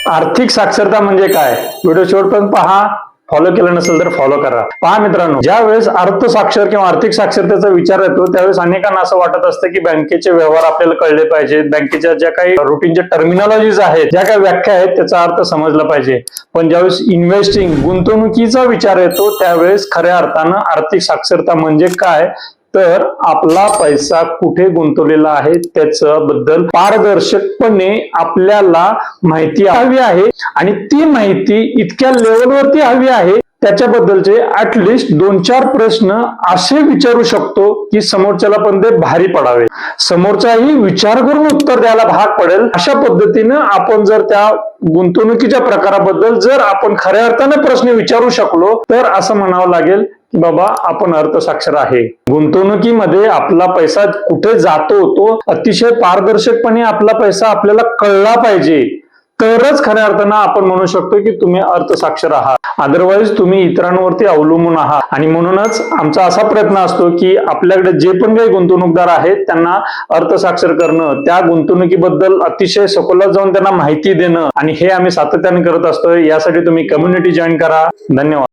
आर्थिक साक्षरता म्हणजे काय? व्हिडिओ शेवटपर्यंत पहा. फॉलो केलं नसेल तर फॉलो करा. पहा मित्रांनो, ज्या वेळेस अर्थसाक्षर किंवा आर्थिक साक्षरतेचा विचार येतो त्यावेळेस अनेकांना असं वाटत असतं की बँकेचे व्यवहार आपल्याला कळले पाहिजेत, बँकेच्या ज्या काही रुटीनच्या टर्मिनॉलॉजीज आहेत, ज्या काही व्याख्या आहेत त्याचा अर्थ समजला पाहिजे. पण ज्यावेळेस इन्व्हेस्टिंग गुंतवणुकीचा विचार येतो त्यावेळेस खऱ्या अर्थानं आर्थिक साक्षरता म्हणजे काय तर आपला पैसा कुठे गुंतवलेला आहे त्याच्याबद्दल पारदर्शकपणे आपल्याला माहिती हवी आहे आणि ती माहिती इतक्या लेवलवरती हवी आहे त्याच्याबद्दलचे ऍटलिस्ट 2-4 प्रश्न असे विचारू शकतो की समोरच्याला पण ते भारी पडावे, समोरचाही विचार करून उत्तर द्यायला भाग पडेल. अशा पद्धतीनं आपण जर त्या गुंतवणुकीच्या प्रकाराबद्दल जर आपण खऱ्या अर्थाने प्रश्न विचारू शकलो तर असं म्हणावं लागेल की बाबा आपण अर्थसाक्षर आहे. गुंतवणुकीमध्ये आपला पैसा कुठे जातो तो अतिशय पारदर्शकपणे आपला पैसा आपल्याला कळला पाहिजे तरच खऱ्या अर्थानं आपण म्हणू शकतो की तुम्ही अर्थसाक्षर आहात. अदरवाईज तुम्ही इतरांवरती अवलंबून आहात. आणि म्हणूनच आमचा असा प्रयत्न असतो की आपल्याकडे जे पण काही गुंतवणूकदार आहेत त्यांना अर्थसाक्षर करणं, त्या गुंतवणुकीबद्दल अतिशय सखोलात जाऊन त्यांना माहिती देणं आणि हे आम्ही सातत्याने करत असतो. यासाठी तुम्ही कम्युनिटी जॉईन करा. धन्यवाद.